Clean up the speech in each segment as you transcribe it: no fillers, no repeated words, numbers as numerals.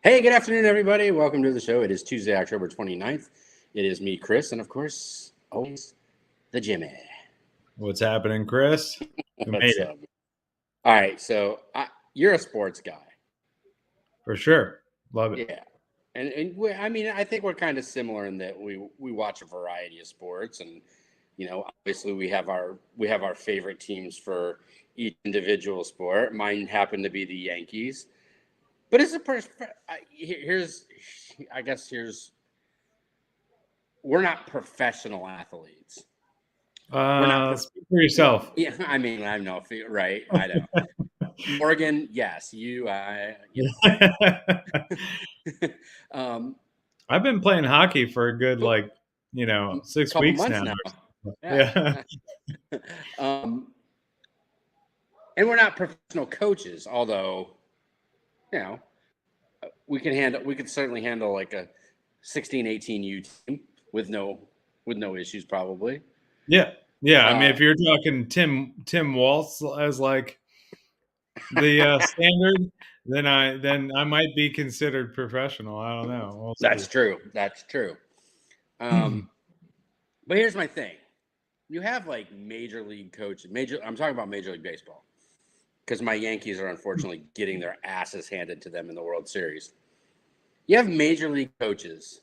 Hey, good afternoon, everybody. Welcome to the show. It is Tuesday, October 29th. It is me, Chris, and of course, always the Jimmy. What's happening, Chris? We made What's it up? All right, so you're a sports guy. for sure. Love it. Yeah. I mean, I think we're kind of similar in that we watch a variety of sports, and obviously we have our favorite teams for each individual sport. Mine happen to be the Yankees, but as a person, here's we're not professional athletes. We're not. Speak for yourself. Yeah, I mean, I'm no right. I know. Morgan, yes, um, I've been playing hockey for a good a couple 6 weeks months now. now. Yeah. Yeah. um, and we're not professional coaches, although, you know, we could certainly handle like a 16, 18U team with no issues probably. Yeah. Yeah. I mean, Uh, if you're talking Tim Waltz as like the standard, then I might be considered professional. I don't know. We'll that's see. true. That's true. Um, but here's my thing. You have like major league coaches, I'm talking about Major League Baseball, because my Yankees are unfortunately getting their asses handed to them in the World Series. You have major league coaches,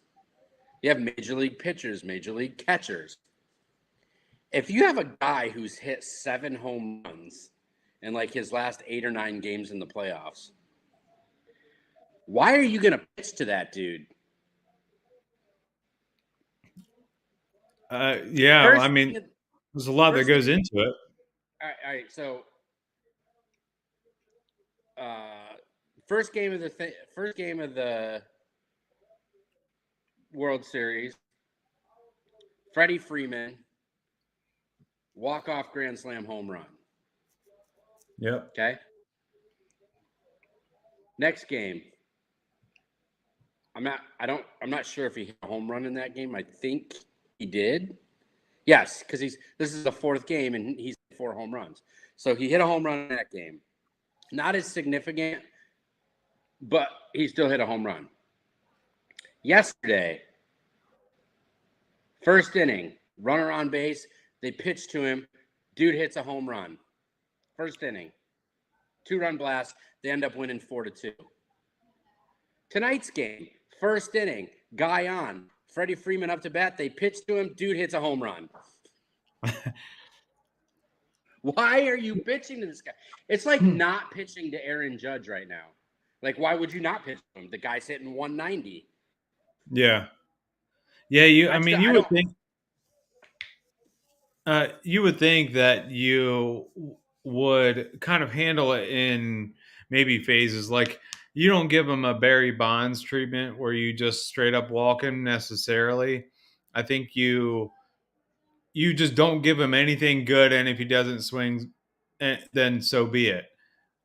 you have major league pitchers, major league catchers. If you have a guy who's hit 7 home runs in like his last 8 or 9 games in the playoffs, why are you going to pitch to that dude? Yeah. First, I mean, there's a lot that first, goes into it. all right. So, first game of the World Series, Freddie Freeman, walk-off grand slam home run. Yep. Okay. Next game. I'm not sure if he hit a home run in that game. I think he did. Yes, because this is the fourth game and he's 4 home runs. So he hit a home run in that game. Not as significant, but he still hit a home run. Yesterday, first inning, runner on base. They pitch to him. Dude hits a home run. First inning, 2-run blast. They end up winning 4-2. Tonight's game, first inning, guy on. Freddie Freeman up to bat. They pitch to him. Dude hits a home run. Why are you pitching to this guy? It's like not pitching to Aaron Judge right now. Like, why would you not pitch to him? The guy's hitting 190. Yeah. Yeah. I mean, I don't. you would think that you would kind of handle it in maybe phases. Like you don't give him a Barry Bonds treatment where you just straight up walk him necessarily. I think you just don't give him anything good, and if he doesn't swing, then so be it.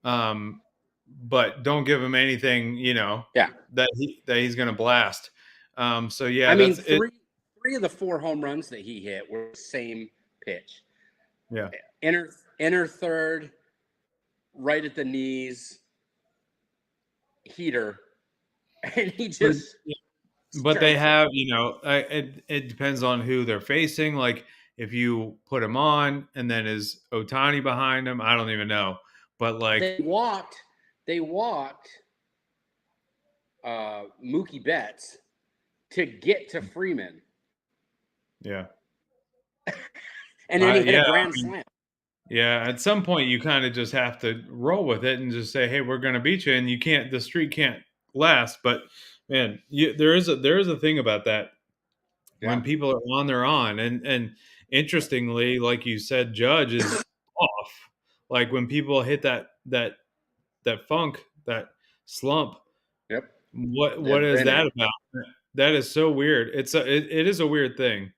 But don't give him anything, Yeah. that he's going to blast. So yeah, I mean, that's it. three of the 4 home runs that he hit were the same pitch. Yeah. Inner third, right at the knees, heater, and he just. But they have, it depends on who they're facing. Like if you put him on and then is Otani behind him, I don't even know. But like They walked Mookie Betts to get to Freeman. Yeah. And then he hit Yeah, a grand slam. Yeah, at some point you kind of just have to roll with it and just say, "Hey, we're going to beat you," and the streak can't last. But man, there is a thing about that. When Yeah. people are on, they're on, and interestingly, like you said, Judge is off. Like when people hit that funk, that slump. Yep. What is that about? That is so weird. It is a weird thing.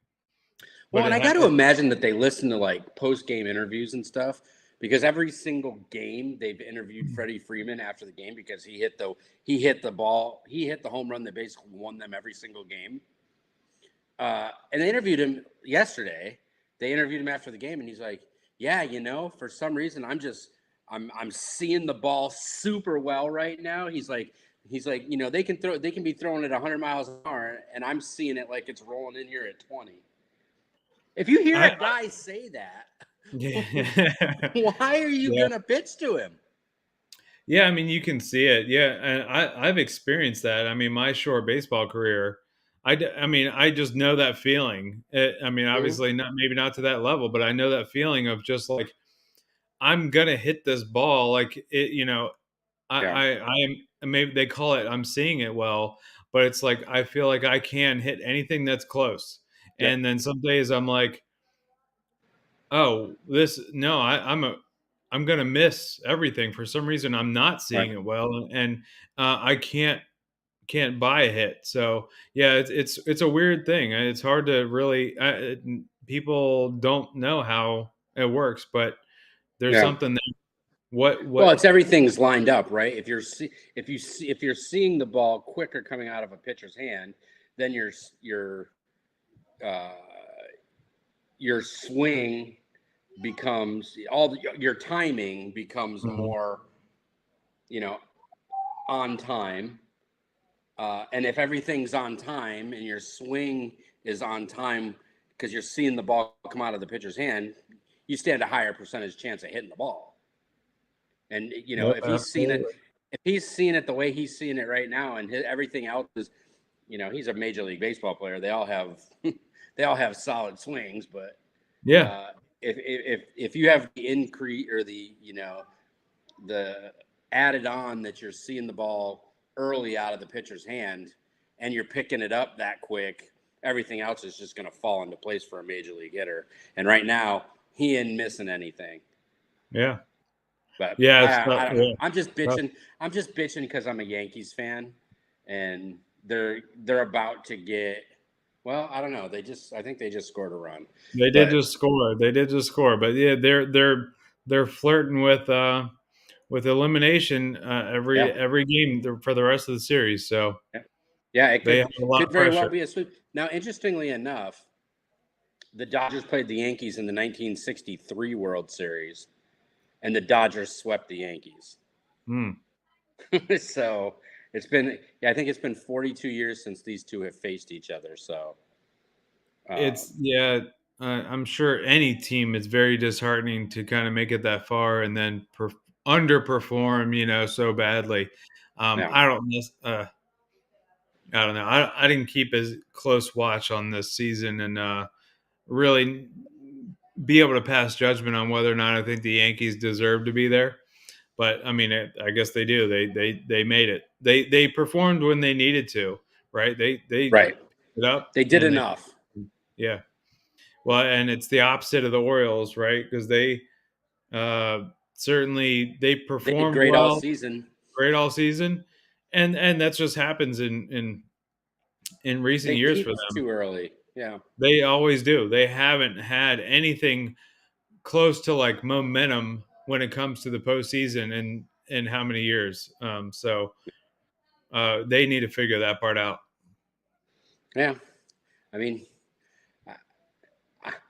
Well, But and I got to imagine that they listen to like post-game interviews and stuff, because every single game they've interviewed Freddie Freeman after the game, because he hit the home run that basically won them every single game. And they interviewed him yesterday. They interviewed him after the game, and he's like, "Yeah, for some reason I'm seeing the ball super well right now." He's like, He's like, they can be throwing it 100 miles an hour, and I'm seeing it like it's rolling in here at 20. If you hear I a guy say that, yeah. why are you Yeah. gonna pitch to him? Yeah, I mean, you can see it. Yeah, and I've experienced that. I mean, my short baseball career, I mean, I just know that feeling. I mean, Mhm. obviously not maybe not to that level, but I know that feeling of just like I'm gonna hit this ball. Like it, Yeah, I am maybe they call it I'm seeing it well, but it's like I feel like I can hit anything that's close. yep, And then some days I'm like, oh, this no, I'm gonna miss everything for some reason. I'm not right, seeing it well, and I can't buy a hit. So yeah, it's a weird thing. It's hard to really. People don't know how it works, but there's yeah. something that what Well, it's everything's lined up, right? If you're seeing the ball quicker coming out of a pitcher's hand, then uh, your swing becomes your timing becomes Mhm. more, you know, on time. And if everything's on time and your swing is on time because you're seeing the ball come out of the pitcher's hand, you stand a higher percentage chance of hitting the ball. And Yep, if he's seen it, absolutely. if he's seeing it the way he's seeing it right now, and everything else is, he's a major league baseball player. They all have they all have solid swings, but Yeah, uh, if you have the increase or the added on that you're seeing the ball early out of the pitcher's hand and you're picking it up that quick, everything else is just going to fall into place for a major league hitter. And right now, he ain't missing anything. yeah, But yeah. I don't know. Yeah, I'm just tough. bitching. I'm just bitching because I'm a Yankees fan, and they're about to get. Well, I don't know. I think they just scored a run, They did but just score. They did just score, but yeah, they're flirting with elimination yeah, every game for the rest of the series. So yeah, yeah. It they have a lot could of very well pressure. be a sweep. Now, interestingly enough, the Dodgers played the Yankees in the 1963 World Series, and the Dodgers swept the Yankees. Hmm. So it's been, yeah, I think it's been 42 years since these two have faced each other. So, It's um, yeah. I'm sure any team is very disheartening to kind of make it that far and then underperform, so badly. yeah, I don't know. I didn't keep as close watch on this season and really be able to pass judgment on whether or not I think the Yankees deserve to be there. But I mean, I guess they do. They made it. They performed when they needed to, right? They right. picked it up They did and they enough. yeah. Well, and it's the opposite of the Orioles, right? Because they uh, certainly they They did performed great all well, season. great all season, and that just happens in recent They years for peaked them. too early. Yeah. They always do. They haven't had anything close to like momentum when it comes to the postseason in how many years. So they need to figure that part out. Yeah. I mean,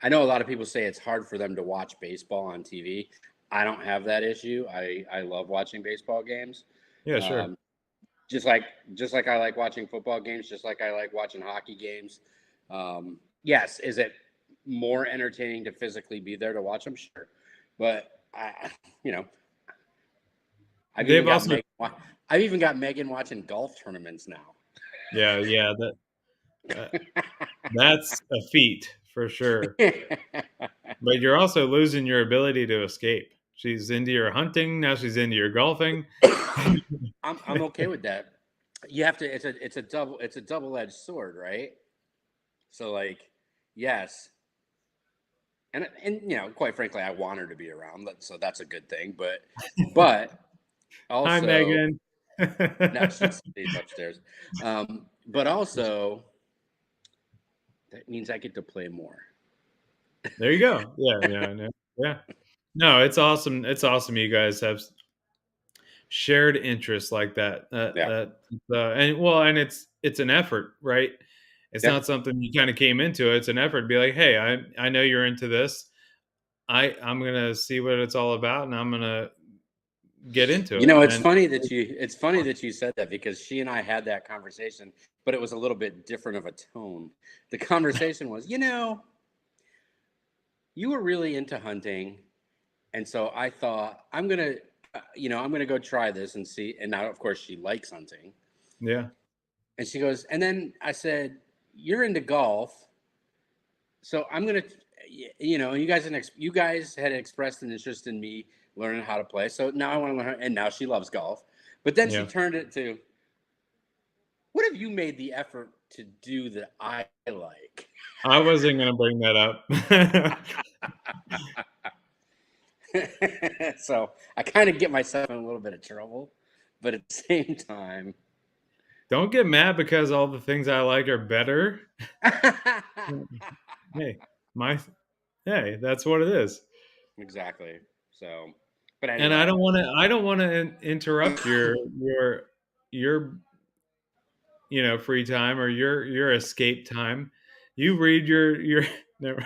I know a lot of people say it's hard for them to watch baseball on TV. I don't have that issue. I love watching baseball games. Yeah, sure. Um, just like just like I like watching football games, just like I like watching hockey games. Yes, is it more entertaining to physically be there to watch them? Sure, but you know, I've even They've got also Megan. I've even got Megan watching golf tournaments now. yeah uh, that's a feat for sure. But you're also losing your ability to escape. She's into your hunting now. She's into your golfing. I'm okay with that. You have to. It's a double edged sword, right? So like, yes, and quite frankly, I want her to be around, so that's a good thing. But Hi, also, Megan. no, she's upstairs. But also, that means I get to play more. There you go. Yeah, yeah, yeah, yeah. No, it's awesome. It's awesome. You guys have shared interests like that. Yeah, And it's an effort, right? It's yeah, not something you kind of came into. It's an effort to be like, hey, I know you're into this. I'm gonna see what it's all about, and I'm gonna get into You it. know, And it's funny that you said that, because she and I had that conversation, but it was a little bit different of a tone. The conversation was, you were really into hunting, and so I thought I'm gonna go try this and see. And now, of course, she likes hunting, yeah, and she goes, and then I said, you're into golf, so I'm gonna, you guys had expressed an interest in me learning how to play, so now I want to learn. And now she loves golf, but then she yeah. turned it to, what have you made the effort to do that I like? I wasn't gonna bring that up. So I kind of get myself in a little bit of trouble, but at the same time, Don't get mad because all the things I like are better. Hey, my hey, that's what it is. exactly. So, but And anyway, I don't want to interrupt your free time or your escape time. You read your never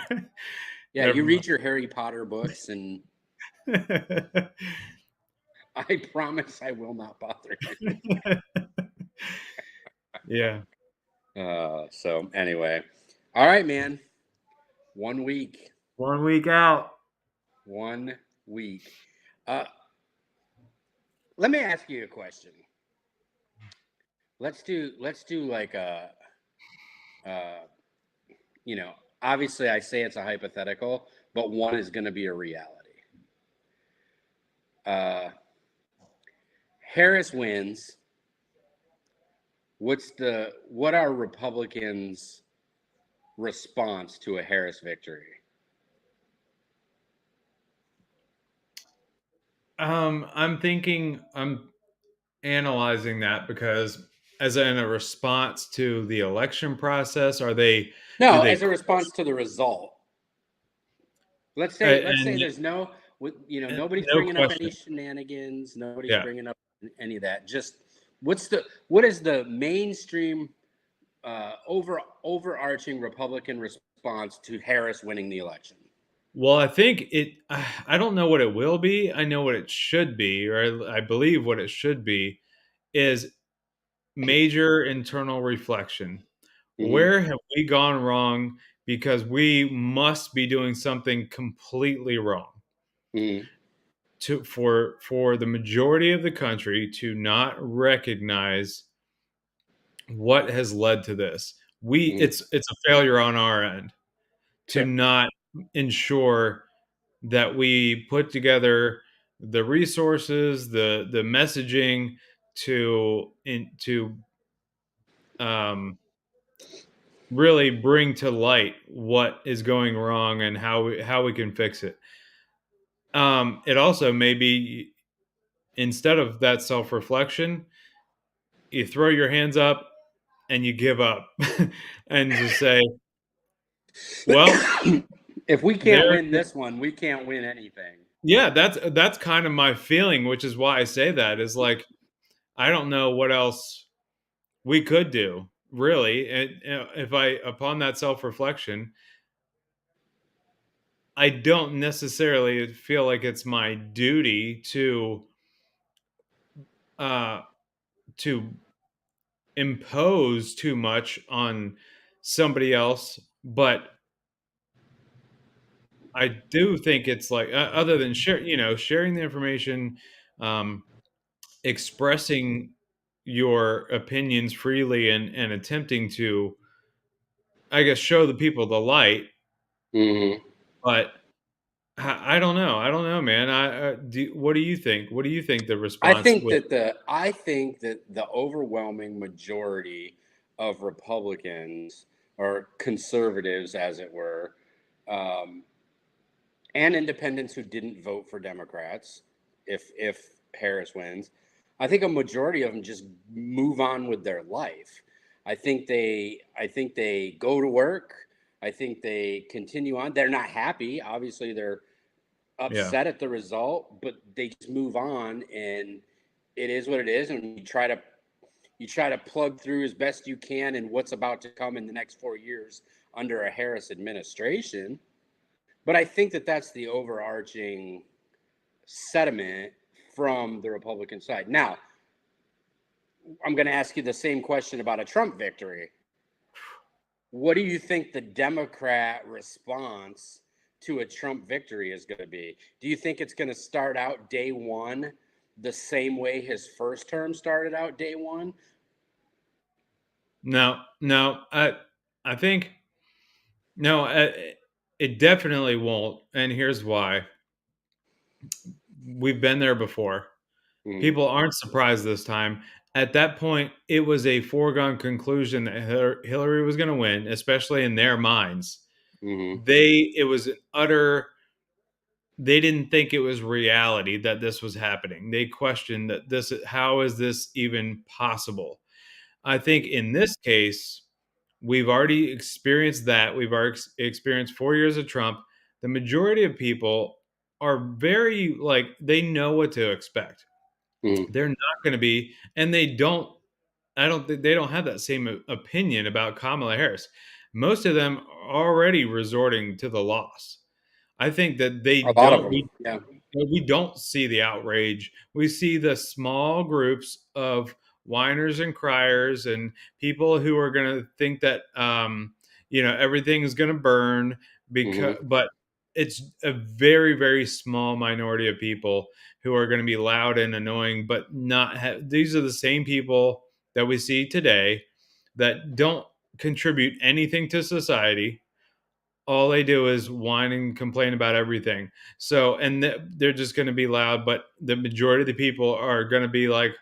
yeah, never you mind. read your Harry Potter books, and I promise I will not bother you. Yeah. So anyway, all right, man. 1 week, 1 week out. 1 week. Uh, Let me ask you a question. Let's do like uh, you know, obviously I say it's a hypothetical, but one is going to be a reality. Uh, Harris wins. What are Republicans' response to a Harris victory? I'm analyzing that because as in a response to the election process, do No, they as a question response to the result. Let's say and there's nobody's no bringing up any question. shenanigans, nobody's Yeah. bringing up any of that. Just what is the mainstream overarching Republican response to Harris winning the election? Well, I think I don't know what it will be. I know what it should be, or I believe what it should be is major internal reflection. Hmm. Where have we gone wrong? Because we must be doing something completely wrong Hmm. for the majority of the country to not recognize what has led to this. Hmm. It's a failure on our end to Sure. not ensure that we put together the resources, the messaging to um, really bring to light what is going wrong and how we can fix it. It also maybe instead of that self reflection, you throw your hands up and you give up and just say, "Well, If we can't there." win this one, we can't win anything. Yeah, that's kind of my feeling, which is why I say that is like I don't know what else we could do really. And if I upon that self reflection, I don't necessarily feel like it's my duty uh to impose too much on somebody else, but I do think it's like other than sharing the information, um, expressing your opinions freely and attempting to, I guess, show the people the light. Hmm. But I don't know. I don't know, man. What do you think? What do you think the I response think would? that the overwhelming majority of Republicans or conservatives, as it were, um, and independents who didn't vote for Democrats, if Harris wins, I think a majority of them just move on with their life. I think they go to work. I think they continue on. They're not happy. Obviously, they're Yeah, upset at the result, but they just move on, and it is what it is. And you try to plug through as best you can in what's about to come in the next 4 years under a Harris administration. But I think that that's the overarching sentiment from the Republican side. Now, I'm going to ask you the same question about a Trump victory. What do you think the Democrat response to a Trump victory is going to be? Do you think it's going to start out day one the same way his first term started out day one? No, I think no, it definitely won't. And here's why. We've been there before. Mm-hmm. People aren't surprised this time. At that point, it was a foregone conclusion that Hillary was going to win, especially in their minds. Mm-hmm. It was an utter, they didn't think it was reality that this was happening. They questioned that how is this even possible? I think in this case, we've already experienced that. We've already experienced 4 years of Trump. The majority of people are very, like, they know what to expect. Mm-hmm. They're not going to be, and I don't think they don't have that same opinion about Kamala Harris. Most of them are already resorting to the loss. I think that A lot of them. Yeah. we don't see the outrage. We see the small groups of whiners and criers and people who are going to think that everything is going to burn because, Mm-hmm. but it's a very, very small minority of people who are going to be loud and annoying, but not these are the same people that we see today that don't contribute anything to society. All they do is whine and complain about everything. So, and they're just going to be loud, but the majority of the people are going to be like,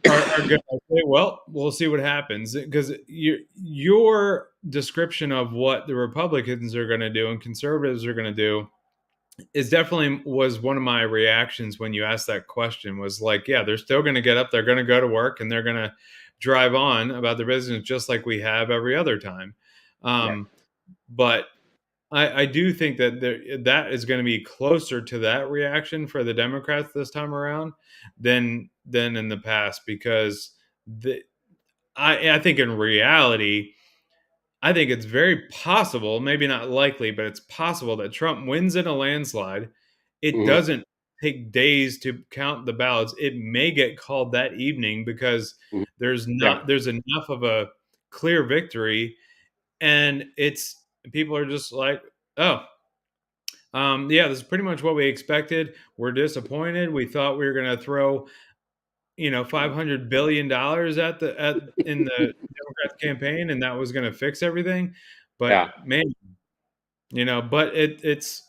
are going to say, well, we'll see what happens. Because your description of what the Republicans are going to do and conservatives are going to do is definitely was one of my reactions when you asked that question. Was like, yeah, they're still going to get up, they're going to go to work, and they're going to drive on about their business just like we have every other time. Yeah. But I do think that that is going to be closer to that reaction for the Democrats this time around than in the past, because I think in reality, I think it's very possible, maybe not likely, but it's possible that Trump wins in a landslide. It Mm-hmm. doesn't take days to count the ballots. It may get called that evening because Mm-hmm. Yeah. there's enough of a clear victory, and people are just like, oh, yeah, this is pretty much what we expected. We're disappointed. We thought we were going to throw, $500 billion in the Democrats campaign, and that was going to fix everything. But Yeah. man, but it's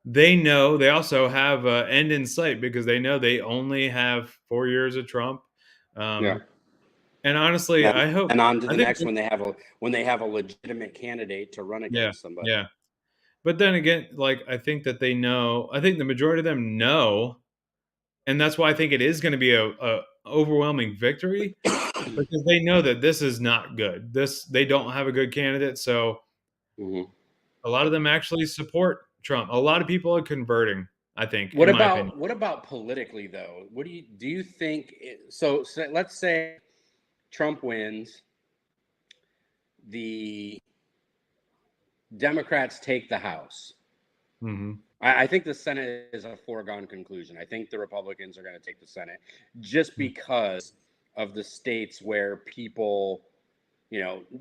they know they also have an end in sight because they know they only have 4 years of Trump. Yeah. And honestly, And, and on to I the think, next when they have a legitimate candidate to run yeah, against somebody. yeah. But then again, like, I think that they know. I think the majority of them know, and that's why I think it is going to be a overwhelming victory, because they know that this is not good. They don't have a good candidate, so Mm-hmm. a lot of them actually support Trump. A lot of people are converting, I think, in my opinion. What about politically though? What do you think? So let's say Trump wins, the Democrats take the House. Hmm. I think the Senate is a foregone conclusion. I think the Republicans are going to take the Senate just because of the states where people,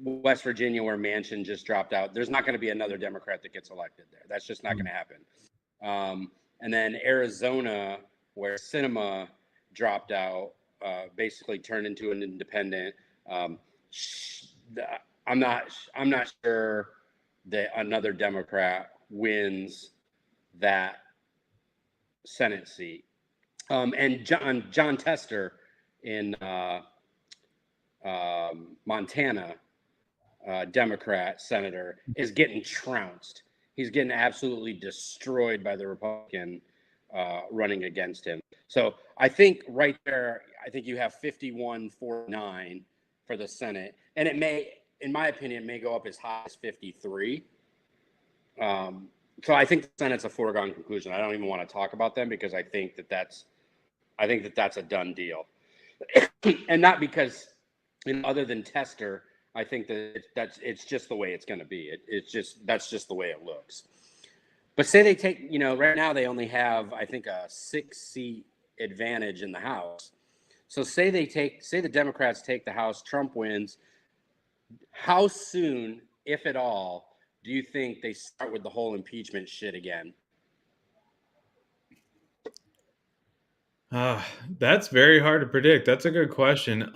West Virginia, where Manchin just dropped out. There's not going to be another Democrat that gets elected there. That's just not going to happen. And then Arizona, where Sinema dropped out, basically turned into an independent. I'm not sure that another Democrat wins that Senate seat. And John Tester in Montana, Democrat senator, is getting trounced. He's getting absolutely destroyed by the Republican running against him. So I think right there, I think you have 51-49 for the Senate, and it may, in my opinion, may go up as high as 53. So I think the Senate's a foregone conclusion. I don't even want to talk about them because I think that's a done deal, and not because, other than Tester, I think that it's just the way it's going to be. That's just the way it looks. But say they take, right now they only have, I think, a 6 seat advantage in the House. So say the Democrats take the House, Trump wins. How soon, if at all, do you think they start with the whole impeachment shit again? That's very hard to predict. That's a good question.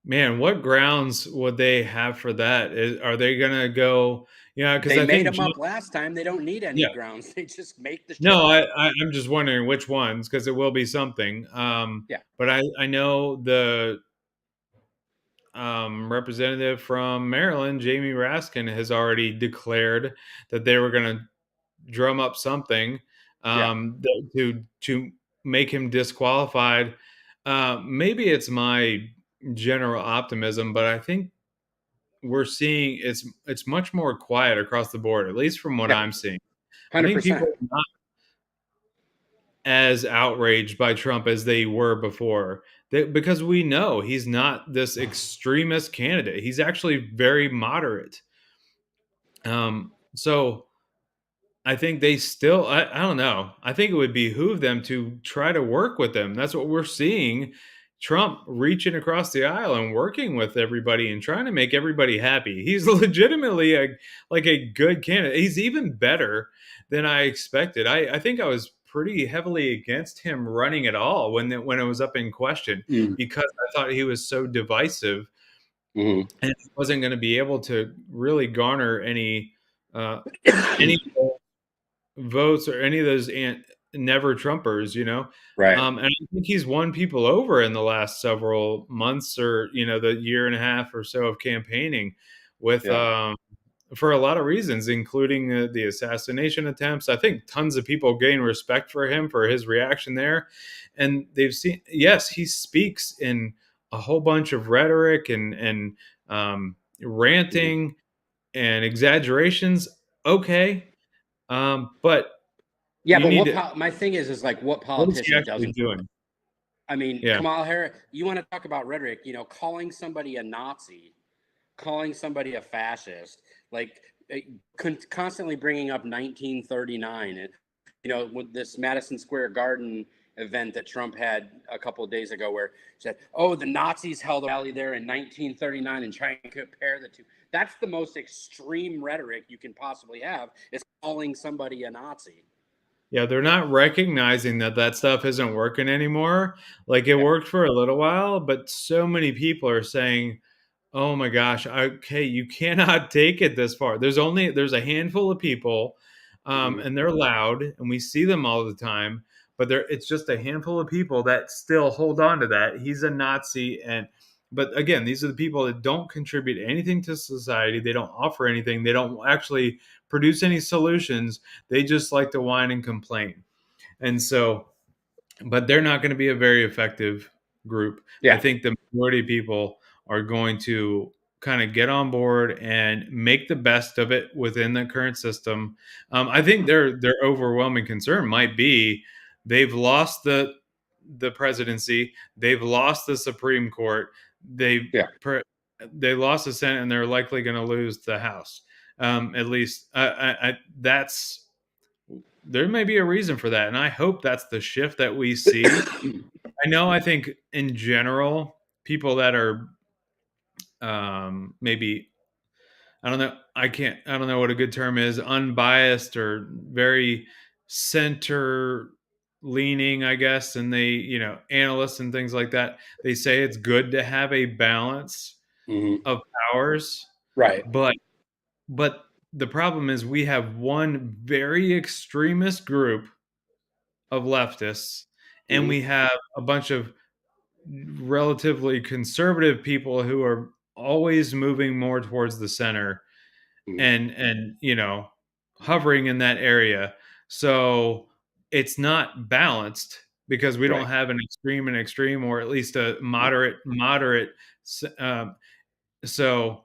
Man, what grounds would they have for that? Are they gonna go? Yeah, because They I made think them up last time. They don't need any yeah. grounds. They just make the shit No, up. I'm just wondering which ones because it will be something. Yeah. But I know the representative from Maryland, Jamie Raskin, has already declared that they were going to drum up something Yeah. to make him disqualified. Maybe it's my general optimism, but I think we're seeing it's much more quiet across the board, at least from what Yeah. I'm seeing. I think people 100%. are not as outraged by Trump as they were before. Because we know he's not this extremist candidate. He's actually very moderate. So I think they still, I don't know. I think it would behoove them to try to work with them. That's what we're seeing. Trump reaching across the aisle and working with everybody and trying to make everybody happy. He's legitimately a good candidate. He's even better than I expected. I think I was pretty heavily against him running at all when it was up in question Mm. because I thought he was so divisive Hmm. and he wasn't going to be able to really garner any votes or any of those never Trumpers, Right. and I think he's won people over in the last several months or the year and a half or so of campaigning with Yeah. for a lot of reasons, including the assassination attempts. I think tons of people gain respect for him for his reaction there, and they've seen. Yes, he speaks in a whole bunch of rhetoric and Hmm. ranting and exaggerations. Okay, but Yeah, you but need to my thing is like what what is he politician actually doesn't? doing? I mean, Yeah. Kamala Harris. You want to talk about rhetoric? Calling somebody a Nazi, calling somebody a fascist, like constantly bringing up 1939, and with this Madison Square Garden event that Trump had a couple of days ago, where he said, "Oh, the Nazis held a rally there in 1939," and trying to compare the two. That's the most extreme rhetoric you can possibly have, is calling somebody a Nazi. Yeah, they're not recognizing that that stuff isn't working anymore. Like, it Yeah. worked for a little while, but so many people are saying, "Oh my gosh, okay, you cannot take it this far." There's a handful of people, Hmm. and they're loud, and we see them all the time, but it's just a handful of people that still hold on to that. He's a Nazi, but again, these are the people that don't contribute anything to society. They don't offer anything. They don't actually produce any solutions. They just like to whine and complain. And so, but they're not going to be a very effective group. I Yeah. think the majority of people are going to kind of get on board and make the best of it within the current system. I think their overwhelming concern might be they've lost the presidency, they've lost the Supreme Court, they Yeah. they lost the Senate, and they're likely going to lose the House. At least that's there may be a reason for that, and I hope that's the shift that we see. I think in general, people that are maybe I don't know, I don't know what a good term is, unbiased or very center leaning, I guess, and they, analysts and things like that, they say it's good to have a balance Hmm. of powers, Right. but but the problem is we have one very extremist group of leftists, and Hmm. we have a bunch of relatively conservative people who are always moving more towards the center Hmm. and hovering in that area. So it's not balanced because we don't Right. have an extreme and extreme, or at least a moderate. Um, so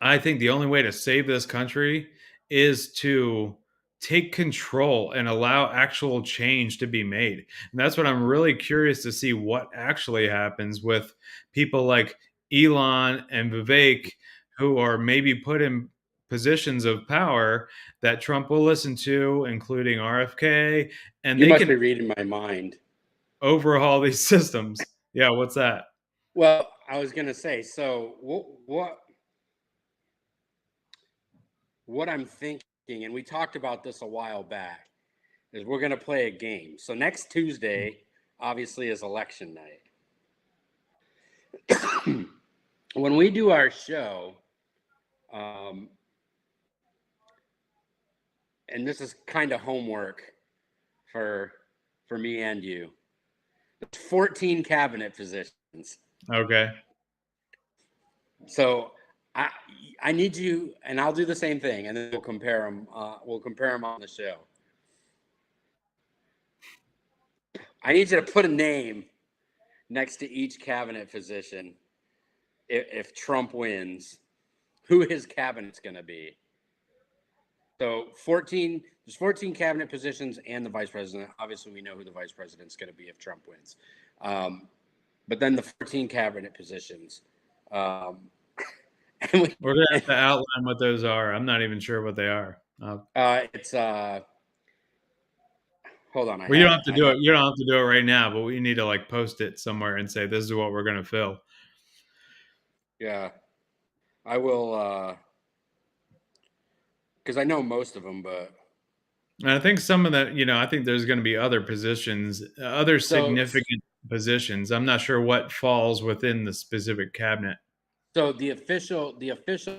I think the only way to save this country is to take control and allow actual change to be made. And that's what I'm really curious to see what actually happens with people like Elon and Vivek, who are maybe positions of power that Trump will listen to, including RFK, and You they must be can reading my mind. overhaul these systems. Yeah, what's that? Well, I was gonna say, so what I'm thinking, and we talked about this a while back, is we're gonna play a game. So next Tuesday, obviously, is election night. When we do our show, and this is kind of homework for me and you. There's 14 cabinet positions. Okay. So I need you, and I'll do the same thing, and then we'll compare them. We'll compare them on the show. I need you to put a name next to each cabinet position. If Trump wins, who his cabinet's going to be. So there's 14 cabinet positions and the vice president. Obviously, we know who the vice president's going to be if Trump wins. But then the 14 cabinet positions. We're gonna have to outline what those are. I'm not even sure what they are. It's hold on. Well, you don't have to do it. You don't have to do it right now, but we need to like post it somewhere and say this is what we're gonna fill. Yeah, I will. Because I know most of them, but and I think some of that, I think there's going to be other positions, other significant positions. I'm not sure what falls within the specific cabinet. So the official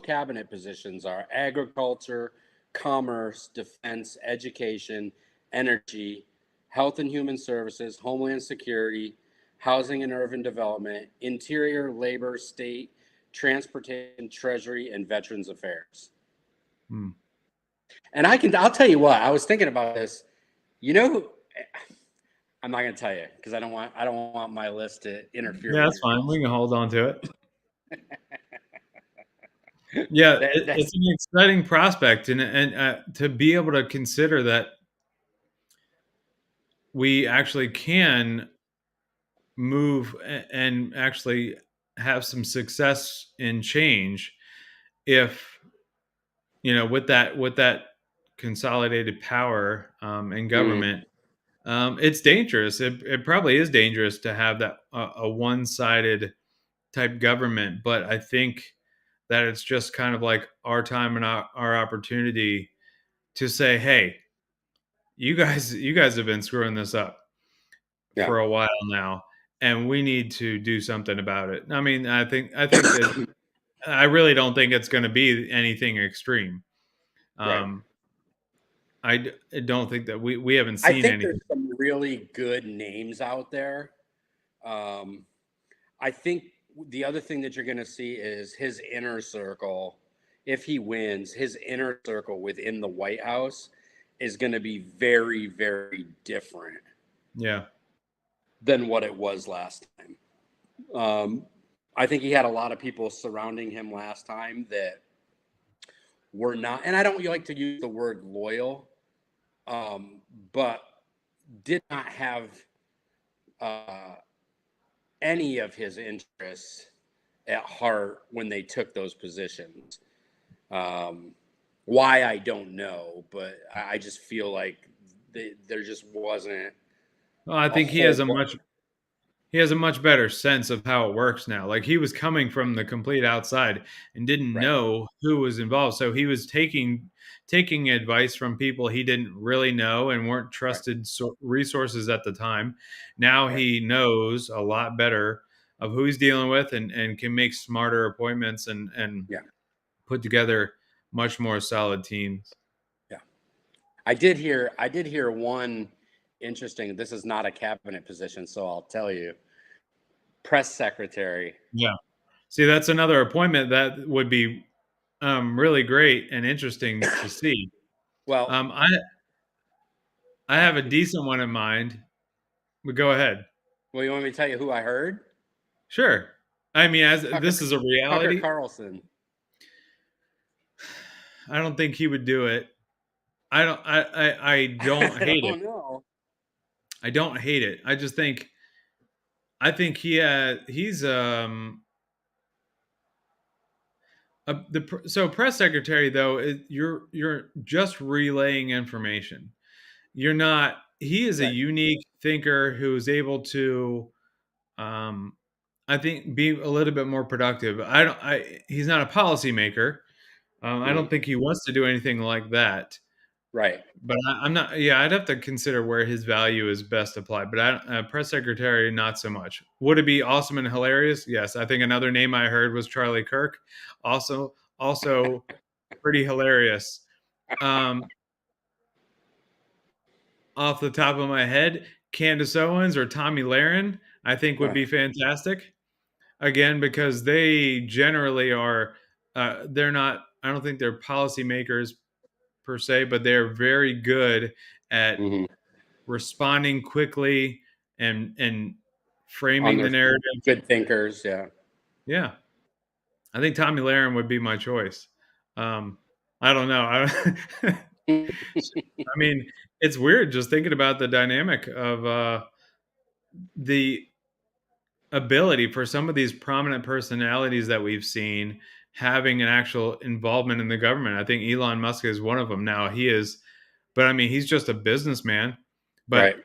cabinet positions are agriculture, commerce, defense, education, energy, health and human services, homeland security, housing and urban development, interior, labor, state, transportation, treasury, and veterans affairs. And I'll tell you what, I was thinking about this. I'm not going to tell you because I don't want my list to interfere. Yeah, that's fine. We can hold on to it. Yeah, it's an exciting prospect, and to be able to consider that we actually can move and actually have some success in change if with that consolidated power in government. It's dangerous. It probably is dangerous to have that a one-sided type government, but I think that it's just kind of like our time and our opportunity to say, hey, you guys have been screwing this up for a while now, and we need to do something about it. I mean, I think that I really don't think it's going to be anything extreme. I don't think that we haven't seen anything. There's some really good names out there. I think the other thing that you're going to see is his inner circle. If he wins, his inner circle within the White House is going to be very, very different. Yeah. Than what it was last time. I think he had a lot of people surrounding him last time that were not, and I don't like to use the word loyal, but did not have any of his interests at heart when they took those positions. Why, I don't know, but I just feel like there just wasn't. Well, I think he has a much better sense of how it works now. Like, he was coming from the complete outside and didn't know who was involved, so he was taking advice from people he didn't really know and weren't trusted resources at the time. Now he knows a lot better of who he's dealing with and can make smarter appointments and put together much more solid teams. Yeah, I did hear one interesting. This is not a cabinet position, so I'll tell you. Press secretary. Yeah. See, that's another appointment that would be really great and interesting to see. Well, I have a decent one in mind, but go ahead. Well, you want me to tell you who I heard? Sure. I mean, this is a reality. Tucker Carlson. I don't think he would do it. I don't hate it. No. I don't hate it. I just think he's So press secretary though, you're just relaying information. You're not. He is a Right. unique thinker who is able to, um, I think, be a little bit more productive. I don't. He's not a policymaker. I Mhm. don't think he wants to do anything like that. Right. But I'm not. Yeah, I'd have to consider where his value is best applied. But press secretary, not so much. Would it be awesome and hilarious? Yes. I think another name I heard was Charlie Kirk. Also pretty hilarious. Um, Off the top of my head, Candace Owens or Tommy Lahren, I think would Uh, be fantastic. Again, because they generally are. They're not. I don't think they're policymakers per se, but they're very good at mhm. responding quickly and On framing the their narrative. good thinkers. Yeah. Yeah, I think Tommy Lahren would be my choice. I don't know. I mean, it's weird just thinking about the dynamic of the ability for some of these prominent personalities that we've seen having an actual involvement in the government. I think Elon Musk is one of them now. He is, but I mean, he's just a businessman, but Right.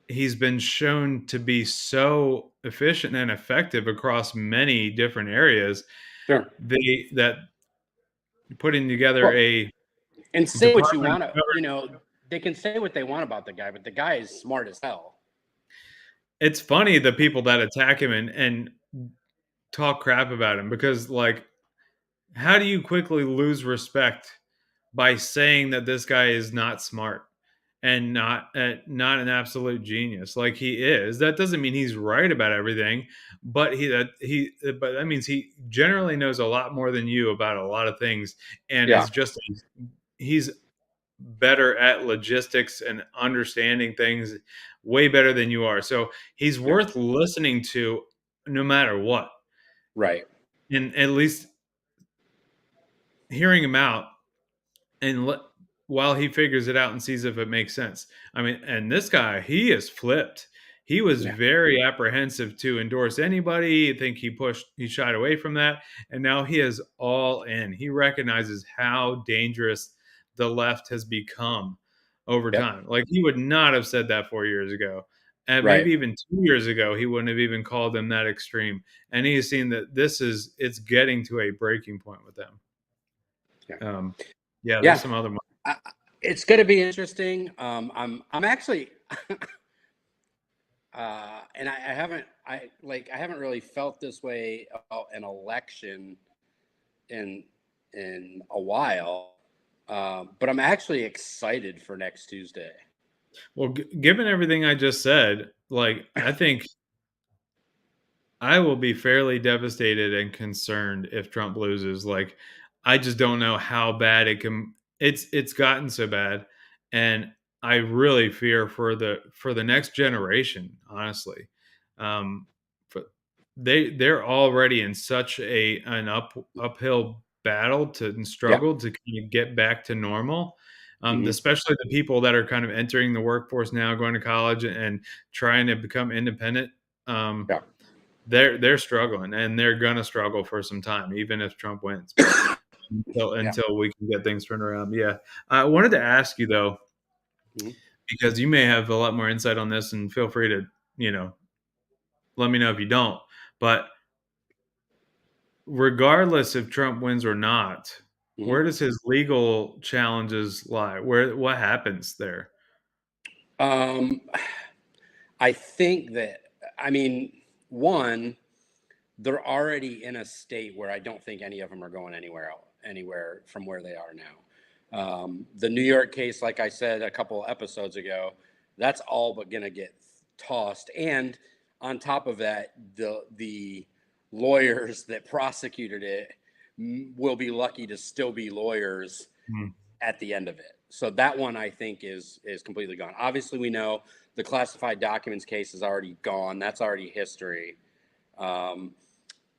he's been shown to be so efficient and effective across many different areas. Sure. That putting together Well, a and say what you department of want to, government. they can say what they want about the guy, but the guy is smart as hell. It's funny the people that attack him and talk crap about him because, like, how do you quickly lose respect by saying that this guy is not smart and not an absolute genius like he is? That doesn't mean he's right about everything, but but that means he generally knows a lot more than you about a lot of things, and Yeah. is just he's better at logistics and understanding things way better than you are. So he's Yeah. worth listening to no matter what. Right. And at least hearing him out and while he figures it out and sees if it makes sense. I mean, and this guy, he is flipped. He was Yeah. very apprehensive to endorse anybody. I think he shied away from that. And now he is all in. He recognizes how dangerous the left has become over Yep. time. Like he would not have said that 4 years ago. And Right. maybe even 2 years ago, he wouldn't have even called them that extreme. And he's seen that it's getting to a breaking point with them. Yeah. Um, yeah, there's Yeah. some other. I, it's going to be interesting. I'm actually, and I haven't, I haven't really felt this way about an election in a while. But I'm actually excited for next Tuesday. Well, given everything I just said, like I think I will be fairly devastated and concerned if Trump loses. Like I just don't know how bad it can. It's gotten so bad, and I really fear for the next generation. Honestly, um, for, they're already in such an uphill battle to and Yeah. struggle to kind of get back to normal. Hmm. Especially the people that are kind of entering the workforce now, going to college and trying to become independent. Um, Yeah. they're struggling and they're gonna struggle for some time, even if Trump wins. But Yeah. until we can get things turned around, yeah. I wanted to ask you though, Hmm. because you may have a lot more insight on this, and feel free to you know let me know if you don't. But regardless if Trump wins or not, Hmm. where does his legal challenges lie? What happens there? Um, I think that, I mean, one, they're already in a state where I don't think any of them are going anywhere from where they are now. The New York case, like I said a couple episodes ago, that's all but going to get tossed. And on top of that, the lawyers that prosecuted it will be lucky to still be lawyers Hmm. at the end of it. So that one I think is completely gone. Obviously, we know the classified documents case is already gone. That's already history. Um,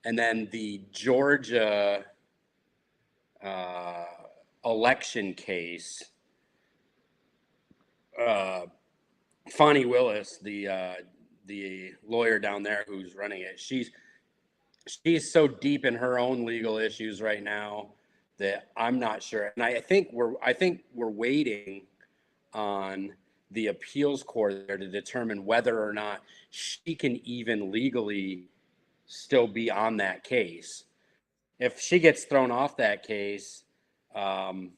and then the Georgia uh, election case, uh, Fonnie Willis, the lawyer down there who's running it, she's so deep in her own legal issues right now that I'm not sure. And I think we're waiting on the appeals court there to determine whether or not she can even legally still be on that case. If she gets thrown off that case um,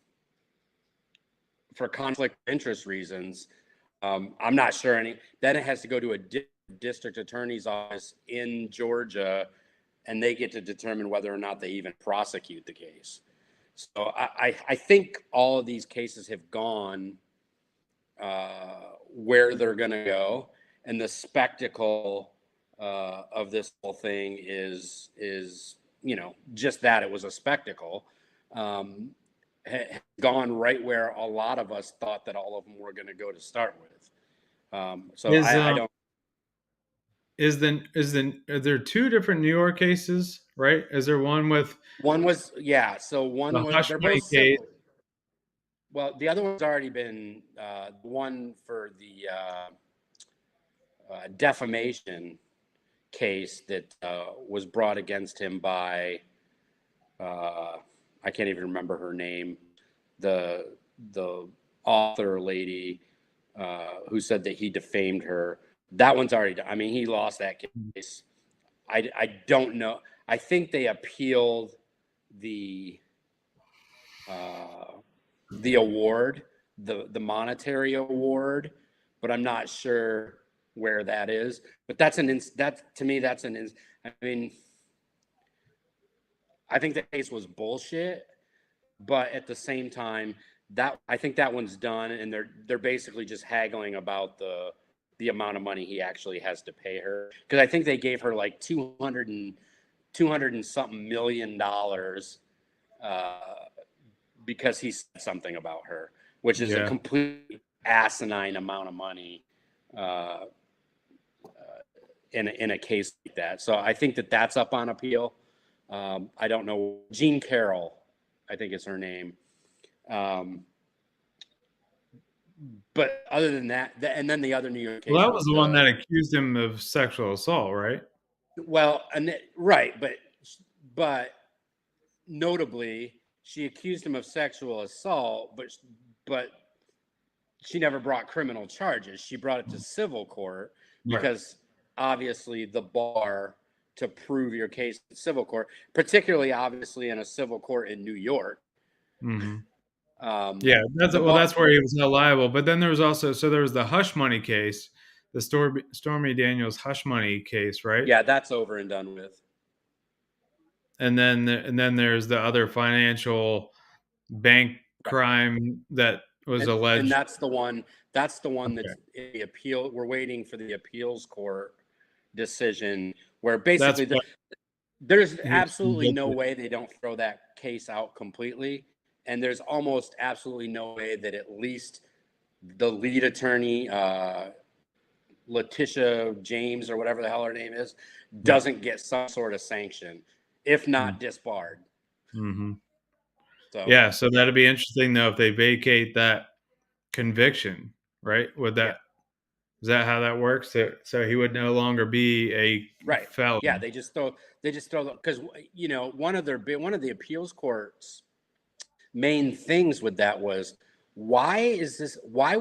for conflict of interest reasons, I'm not sure any. Then it has to go to a district attorney's office in Georgia, and they get to determine whether or not they even prosecute the case. So I think all of these cases have gone where they're going to go, and the spectacle of this whole thing is just that it was a spectacle. Gone right where a lot of us thought that all of them were going to go to start with. So Is I don't. are there two different New York cases, right? Is there one with One was So one the was hush they're money both case? civil. Well, the other one's already been one for the defamation case that was brought against him by I can't even remember her name, the author lady who said that he defamed her. That one's already done. I mean, he lost that case. I don't know. I think they appealed the award, the monetary award, but I'm not sure where that is. But that to me that's I mean, I think the case was bullshit, but at the same time, that I think that one's done, and they're basically just haggling about the amount of money he actually has to pay her, because I think they gave her like 200 and something $1 million because he said something about her, which is a Yeah. complete asinine amount of money uh, in a case like that. So I think that that's up on appeal. I don't know. Jean Carroll, I think is her name. But other than that, and then the other New York Well, case that was was the one that accused him of sexual assault, right? right, but notably, she accused him of sexual assault, but she never brought criminal charges. She brought it to civil court Right. because obviously the bar to prove your case in civil court, particularly obviously in a civil court in New York. Mm-hmm. Yeah, that's where he was held liable. But then there was also there was the hush money case, the Stormy Daniels hush money case, right? Yeah, that's over and done with. And then there's the other financial bank crime that was alleged. And that's the one. That's the one Okay. that's in the appeal. We're waiting for the appeals court decision, where basically there's absolutely no way they don't throw that case out completely, and there's almost absolutely no way that at least the lead attorney, Letitia James or whatever the hell her name is, doesn't get some sort of sanction, if not disbarred. Mm-hmm. So yeah, so that'd be interesting though if they vacate that conviction, right? Is that how that works? So he would no longer be a felon. Yeah, they just throw because one of the appeals court's main things with that was why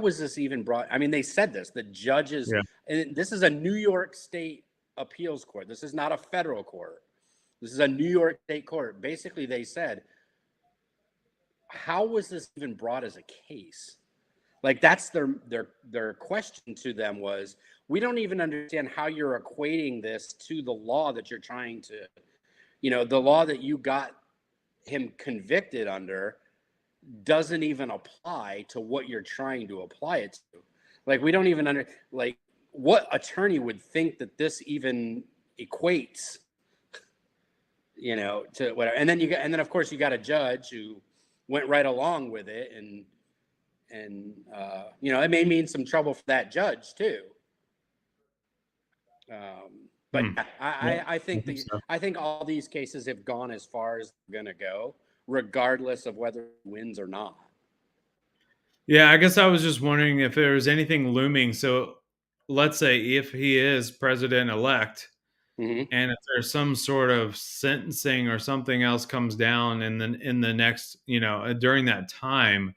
was this even brought? I mean, they said this, the judges, and this is a New York State appeals court. This is not a federal court. This is a New York State court. Basically, they said, how was this even brought as a case? Like, that's their question to them was, we don't even understand how you're equating this to the law that you're trying to, the law that you got him convicted under doesn't even apply to what you're trying to apply it to. Like, we don't even what attorney would think that this even equates, to whatever. And then of course you got a judge who went right along with it, and it may mean some trouble for that judge too. But I think all these cases have gone as far as they're going to go, regardless of whether he wins or not. Yeah, I guess I was just wondering if there was anything looming. So let's say if he is president-elect, Hmm. and if there's some sort of sentencing or something else comes down, and then in the next, during that time,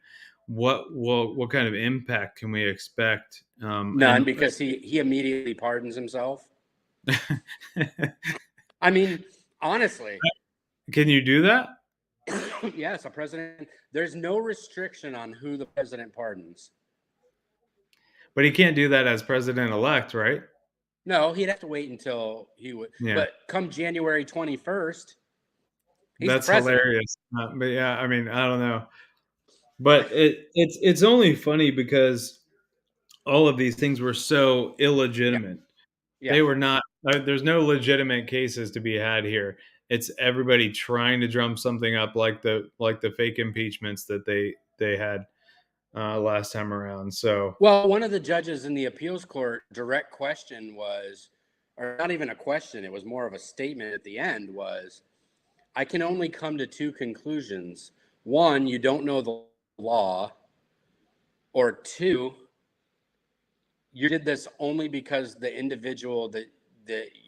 what kind of impact can we expect? None, because he immediately pardons himself. I mean, honestly, Can you do that? yes, a president. There's no restriction on who the president pardons. But he can't do that as president elect, right? No, he'd have to wait until he would. Yeah. But come January 21st, he's the That's president. hilarious. But yeah, I mean, I don't know. But it's only funny because all of these things were so Yeah, illegitimate. yeah. They were not. There's no legitimate cases to be had here. It's everybody trying to drum something up, like the fake impeachments that they had last time around. So Well, one of the judges in the appeals court direct question was, or not even a question, it was more of a statement at the end was, I can only come to two conclusions. One, you don't know the law, or two, you did this only because the individual that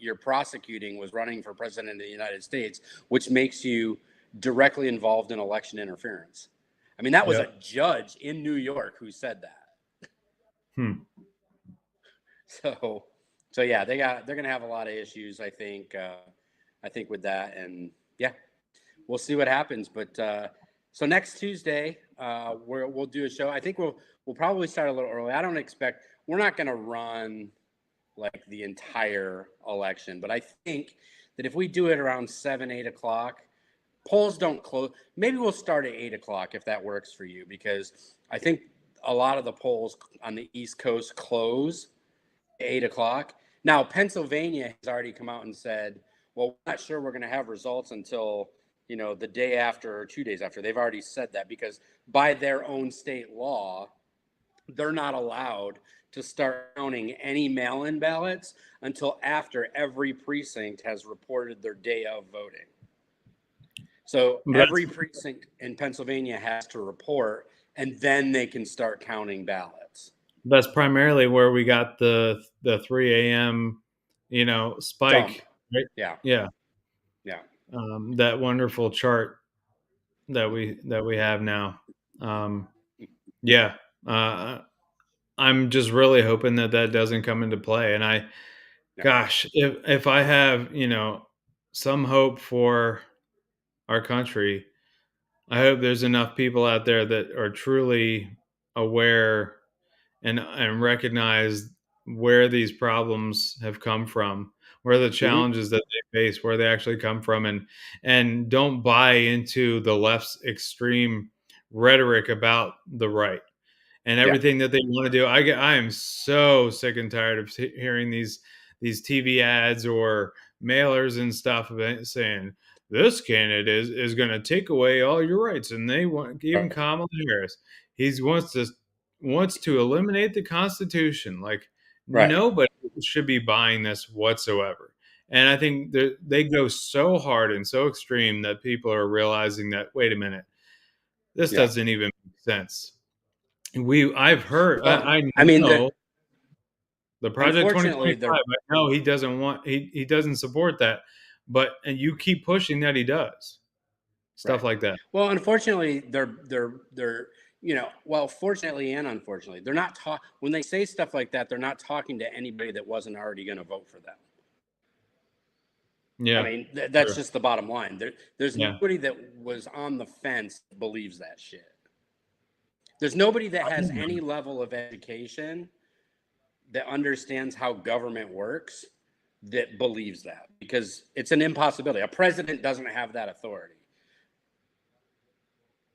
you're prosecuting was running for president of the United States, which makes you directly involved in election interference. I mean, that was a yep. judge in New York who said that. Hmm. So, yeah, they're gonna have a lot of issues. I think with that, and yeah, we'll see what happens. But so next Tuesday, we'll do a show. I think we'll probably start a little early. I don't expect we're not gonna run like the entire election, but I think that if we do it around 7, 8 o'clock, polls don't close. Maybe we'll start at 8 o'clock if that works for you, because I think a lot of the polls on the East Coast close 8 o'clock. Now, Pennsylvania has already come out and said, well, we're not sure we're going to have results until, the day after or 2 days after. They've already said that because by their own state law, they're not allowed to start counting any mail in ballots until after every precinct has reported their day of voting. So That's every precinct in Pennsylvania has to report, and then they can start counting ballots. that's primarily where we got the 3 a.m. Jump. spike. Right? Yeah. Yeah. Yeah. That wonderful chart that we have now. Um, yeah. I'm just really hoping that doesn't come into play. And Yeah. gosh, if I have some hope for our country, I hope there's enough people out there that are truly aware and recognize where these problems have come from, where the Mm-hmm. challenges that they face, where they actually come from, and don't buy into the left's extreme rhetoric about the right and Yeah. everything that they want to do. I am so sick and tired of hearing these TV ads or mailers and stuff saying this candidate is going to take away all your rights, and they want even Right. Kamala Harris. He wants to eliminate the Constitution. Like Right. nobody should be buying this whatsoever. And I think they go so hard and so extreme that people are realizing that wait a minute, this Yeah. doesn't even make sense. I've heard Well, I I mean, know the Project unfortunately, 2025. they're I know he doesn't want he doesn't support that, and you keep pushing that he does stuff right. like that. Well, unfortunately, they're well, fortunately and unfortunately, they're not when they say stuff like that, they're not talking to anybody that wasn't already going to vote for them. I Yeah, mean, that's sure. just the bottom line. There's Yeah, nobody that was on the fence that believes that shit. There's nobody that has any level of education that understands how government works that believes that, because it's an impossibility. A president doesn't have that authority.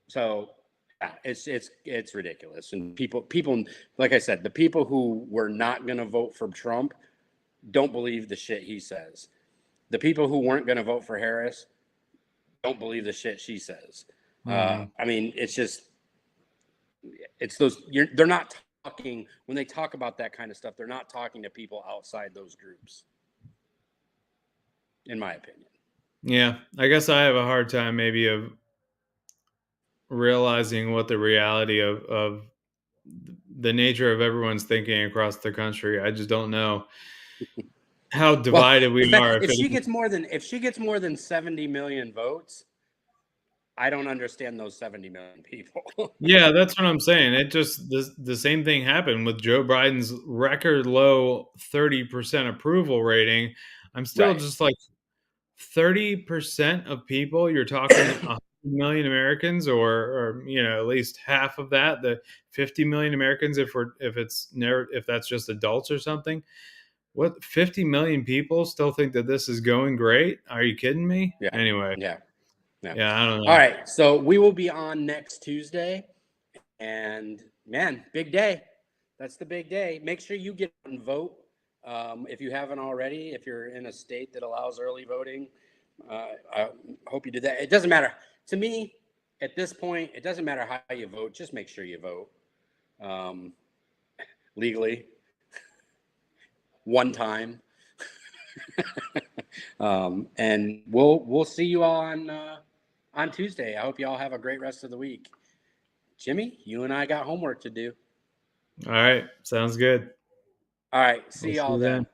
So yeah, it's ridiculous. And people like I said, the people who were not going to vote for Trump don't believe the shit he says. The people who weren't going to vote for Harris don't believe the shit she says. mhm. I mean, it's those they're not talking when they talk about that kind of stuff. They're not talking to people outside those groups, in my opinion. Yeah. I guess I have a hard time maybe of realizing what the reality of the nature of everyone's thinking across the country. I just don't know. how divided we are. If she gets more than 70 million votes, I don't understand those 70 million people. Yeah, that's what I'm saying. It just the same thing happened with Joe Biden's record low 30% approval rating. I'm still Right. just like 30% of people, you're talking 100 million Americans or at least half of that, the 50 million Americans if that's just adults or something. What 50 million people still think that this is going great? Are you kidding me? Yeah. Anyway, Yeah. Yeah. yeah, I don't All know. right. So we will be on next Tuesday. And man, big day. That's the big day. Make sure you get out and vote. If you haven't already, if you're in a state that allows early voting, I hope you did that. It doesn't matter. To me, at this point, it doesn't matter how you vote. Just make sure you vote legally one time. And we'll see you all on Tuesday. I hope you all have a great rest of the week. Jimmy, you and I got homework to do. All right, sounds good. All right. We'll See see y'all you then. then.